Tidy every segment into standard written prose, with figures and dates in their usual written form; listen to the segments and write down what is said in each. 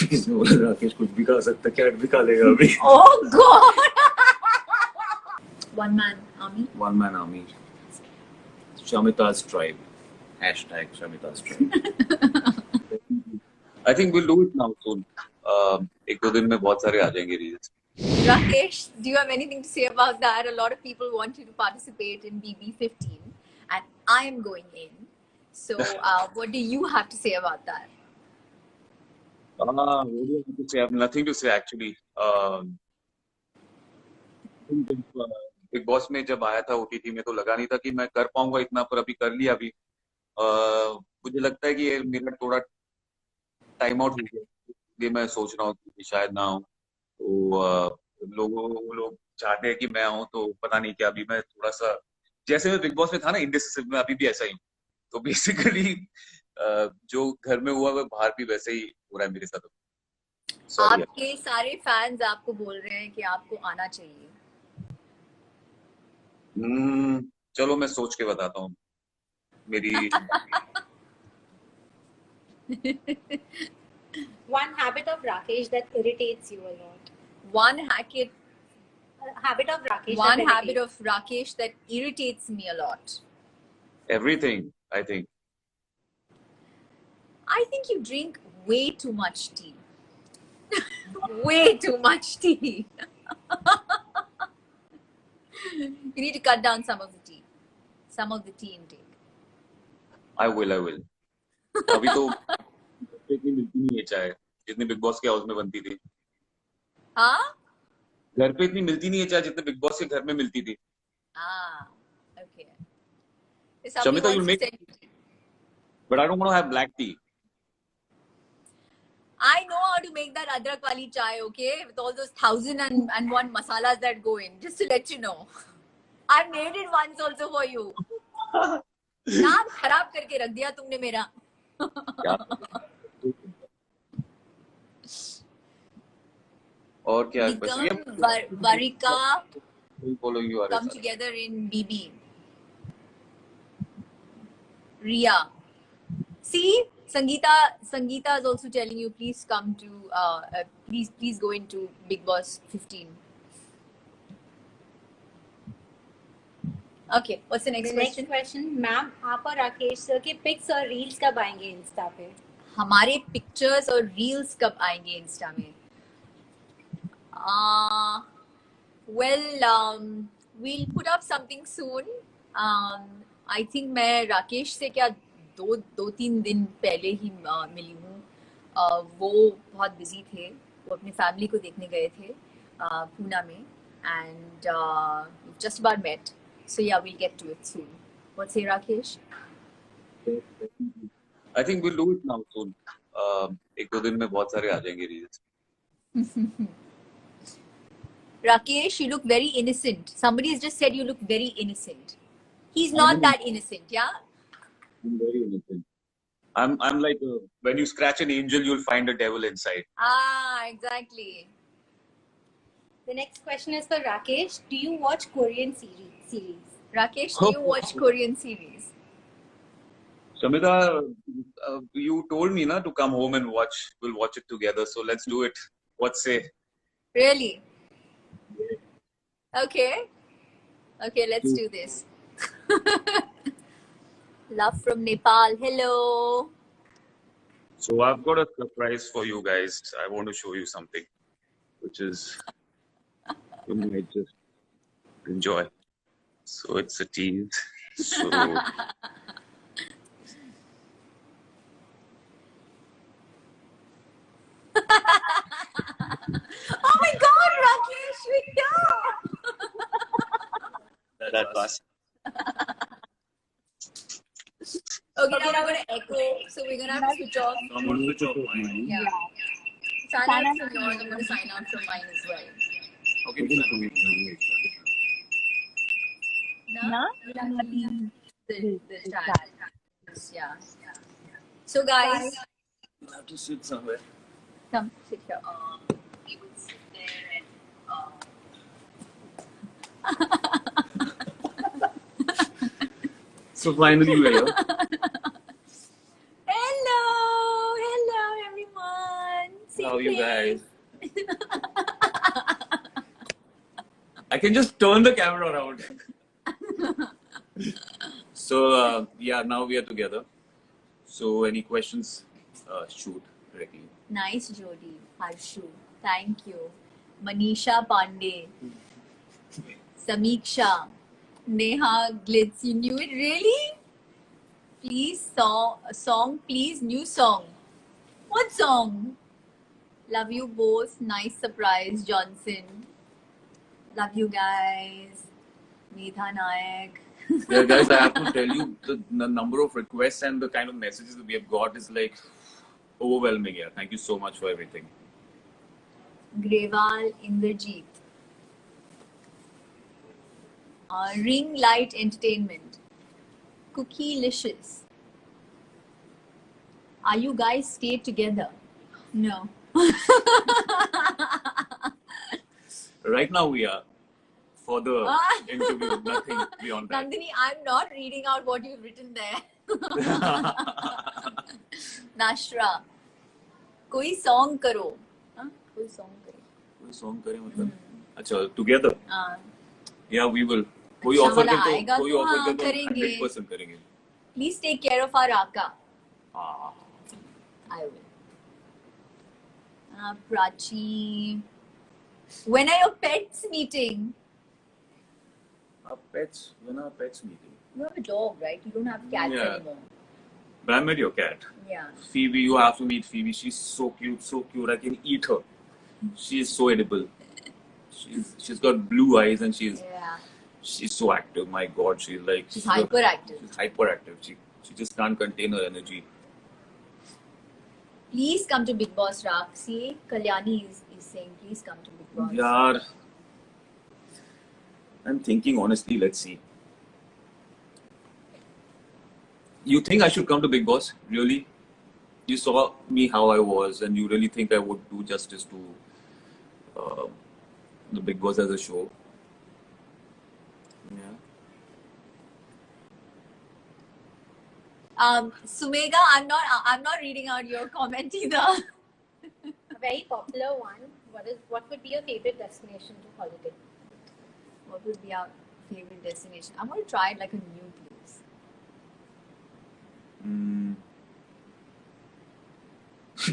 किसने बोला राकेश कुछ भी खा सकता, कैट भी खा लेगा अभी। Oh God! One man army. One man army. Shamita's tribe. Hashtag Shamita's tribe. I think we'll do it now soon. एक दो दिन में बहुत सारे आ जाएंगे reels. Rakesh, do you have anything to say about that? A lot of people want you to participate in BB15, and I am going in. So, what do you have to say about that? What do I have to say? I have nothing to say actually. Big boss में जब आया था OTT में तो लगा नहीं था कि मैं कर पाऊंगा इतना, पर अभी कर लिया। अभी मुझे लगता है कि ये मेरा थोड़ा टाइम आउट हो गया, इसलिए मैं सोच रहा हूँ कि शायद ना हो। तो लोग चाहते हैं कि मैं आऊँ, तो पता नहीं क्या अभी मैं थोड़ा सा, जैसे मैं बिग बॉस में था ना इंडिसिसिव, में अभी भी ऐसा ही हूँ। तो बेसिकली जो घर में हुआ वो बाहर भी वैसे ही हो रहा है मेरे साथ। आपके सारे फैंस आपको बोल रहे हैं कि आपको आना चाहिए। चलो मैं सोच के बताता हूँ मेरी। One habit of Rakesh that irritates you a lot. One habit of Rakesh. One habit of Rakesh that irritates me a lot. Everything, I think. I think you drink way too much tea. Way too much tea. You need to cut down some of the tea. Some of the tea intake. I will. अभी तो इतनी मिलती नहीं है चाय जितनी big boss के house में बनती थी। हाँ? घर पे इतनी मिलती नहीं है चाय जितनी बिग बॉस के घर में मिलती थी। Okay. Shamita, you'll make, but I don't want to have black tea. I know how to make that adrak wali chai, okay? With all those 1001 masalas that go in. Just to let you know. I made it once also for you. नाम खराब करके रख दिया तुमने मेरा। और क्या? Varika come RS. together in BB. Ria. See, Sangeeta is also telling you, please come to, please go into Big Boss 15. Okay, what's the next question? Next question, ma'am, आप और राकेश सर के पिक्स और reels कब आएंगे Insta पे? हमारे pictures और reels कब आएंगे इंस्टा में? We'll put up something soon. I think मैं राकेश से क्या दो तीन दिन पहले ही मिली हूँ। वो बहुत बिजी थे, वो अपनी फैमिली को देखने गए थे पूना में, and just about met. So yeah, we'll get to it soon. What say, Rakesh? I think we'll do it now soon. एक दो दिन में बहुत सारे आ जाएंगे reels. Rakesh, you look very innocent. Somebody has just said you look very innocent. He's not that innocent, yeah? I'm very innocent. I'm like when you scratch an angel, you'll find a devil inside. Exactly. The next question is for Rakesh. Do you watch Korean series? Rakesh, do you watch Korean series? Shamita, you told me to come home and watch. We'll watch it together. So let's do it. What say? Really? Okay, let's do this. Love from Nepal. Hello. So I've got a surprise for you guys. I want to show you something, which is you might just enjoy. So it's a tease. So Oh my God, Rakesh, that was. Okay, now we're gonna echo, so we're gonna have to switch off. I'm going to switch off mine. Yeah. Sign out from yours. I'm gonna sign out from mine as well. Okay. The chat. Yeah. So guys, You'll have to sit somewhere. come sit here. We will sit there and. So finally we're here. Hello everyone. Say how are you face. guys? I can just turn the camera around. So yeah, now we are together. So any questions? Shoot directly. Nice Jodi, Harshu. Thank you. Manisha Pandey. Samiksha. Neha Glitz. You knew it really? Please song, please new song. What song? Love you both. Nice surprise, Johnson. Love you guys. Medha Nayak. Yeah, guys, I have to tell you the number of requests and the kind of messages that we have got is like overwhelming. Yeah, thank you so much for everything. Grewal Inderjeet. Ring Light Entertainment. Cookielicious. Are you guys stay together? No. Right now we are for the interview, nothing beyond that. Nandini, I'm not reading out what you've written there. Nashra. कोई song करो. हाँ? कोई song करे. कोई song करें मतलब? अच्छा, together. हाँ. Yeah, we will. कोई अच्छा offer वाला कर आएगा तो कोई तो offer हाँ, कर तो करेंगे. 100% करेंगे. Please take care of our Raka. Ah. I will. Prachi. When are your pets meeting? Our pets, when are pets meeting? You have a dog, right? You don't have cats Yeah. anymore. But I met your cat. Yeah. Phoebe, you have to meet Phoebe. She's so cute, so cute. I can eat her. She's so edible. She's got blue eyes and she's so active. My God, she's like She's hyperactive. She's hyperactive. She just can't contain her energy. Please come to Big Boss Rak. See, Kalyani is saying, please come to Big Boss. Yaar, I'm thinking honestly. Let's see. You think I should come to Big Boss? Really? You saw me how I was, and you really think I would do justice to the Big Boss as a show? Yeah. Sumega, I'm not reading out your comment either. A very popular one. What would be your favorite destination to holiday? What would be our favorite destination? I'm going to try like a new place.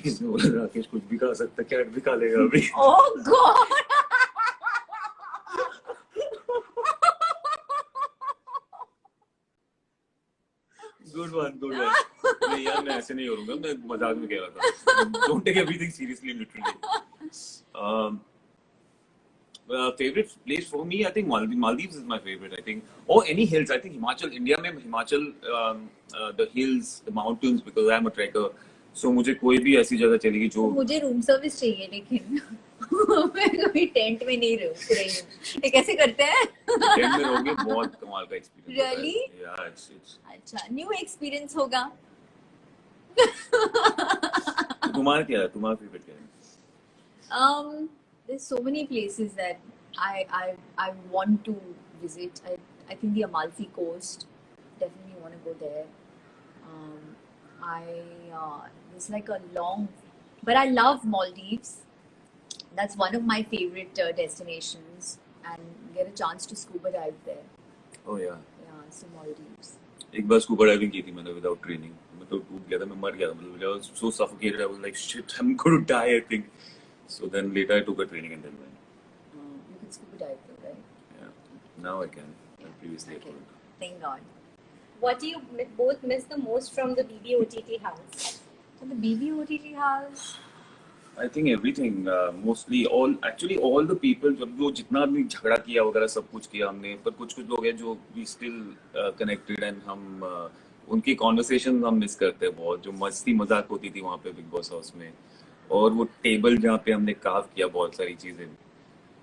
किसने बोला राकेश कुछ भी खा सकता है, cat भी खा लेगा अभी. Oh God! Good one, good one. नहीं यार, मैं ऐसे नहीं करूँगा, मैं मजाक में कह रहा था. Don't take everything seriously, literally. Favorite place for me, I think Maldives is my favorite. I think, or any hills. I think Himachal, India में Himachal, the hills, the mountains, because I am a trekker. So मुझे कोई भी ऐसी जगह चलेगी जो. मुझे room service चाहिए लेकिन मैं कभी टेंट में नहीं रही हूँ. ये कैसे करते हैं? टेंट में रहोगे, बहुत कमाल का एक्सपीरियंस. Really? Yeah, it's. अच्छा, न्यू एक्सपीरियंस होगा. तुम्हारा क्या है? तुम्हारा फेवरेट क्या है? There's so many places that I want to visit. I think the Amalfi Coast. Definitely want to go there. There's like a long, but I love Maldives. That's one of my favorite destinations, and get a chance to scuba dive there. Oh yeah. Yeah, so Maldives. एक बार scuba diving की थी मैंने without training. मैं तो डूब गया था, मैं मर गया था. मतलब I was so suffocated. I was like, shit, I'm going to die, I think. So then later I took a training and then went. You can scuba dive though, right? Yeah. Now I can. I previously I Okay. couldn't. Thank God. What do you both miss the most from the BBOTT house? So the BBOTT house. I think everything, mostly all the people जो जितना भी झगड़ा किया वगैरह सब कुछ किया हमने, पर कुछ लोग हैं जो we still connected and हम उनकी conversation हम मिस करते हैं बहुत, जो मस्ती मजाक होती थी वहाँ पे बिग बॉस हाउस में, और वो टेबल जहाँ पे हमने कार्व किया बहुत सारी चीजें.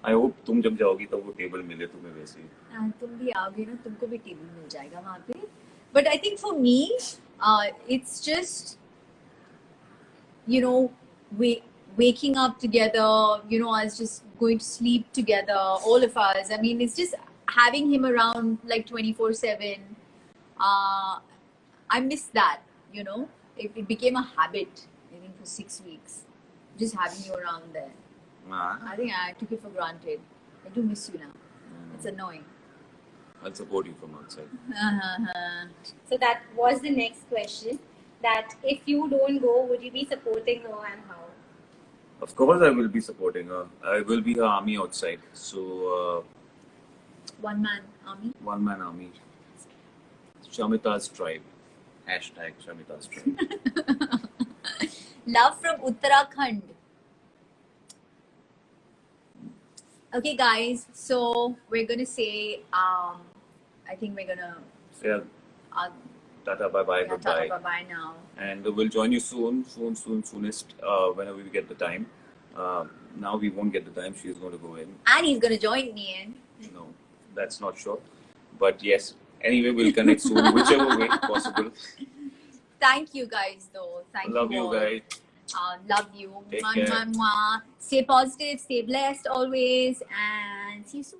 आई होप तुम जब जाओगी तो वो टेबल मिले तुम्हें वैसे ही. तुम भी आओगे ना, तुमको भी टेबल मिल जाएगा वहाँ पे. But I think for me, it's just, you know, waking up together, you know, us just going to sleep together, all of us. I mean, it's just having him around like 24/7. I miss that, you know. It became a habit even for 6 weeks. just having you around there. I think I took it for granted. I do miss you now. It's annoying. I'll support you from outside. So that was the next question. That if you don't go, would you be supporting her and how? Of course, I will be supporting her. I will be her army outside. So, One man army. one man army. Shamita's tribe. Hashtag Shamita's tribe. Love from Uttarakhand. Okay, guys. So we're gonna say, I think we're gonna Yeah. Tata, bye bye, goodbye. bye bye now. And we'll join you soonest, whenever we get the time. Now we won't get the time. She's going to go in. And he's gonna join me in. No, that's not sure. But yes, anyway, we'll connect soon, whichever way possible. Thank you guys, though. Thank Love you you all. guys. Love you. Take Mwah, care. mwah, mwah. Stay positive, stay blessed always, and see you soon.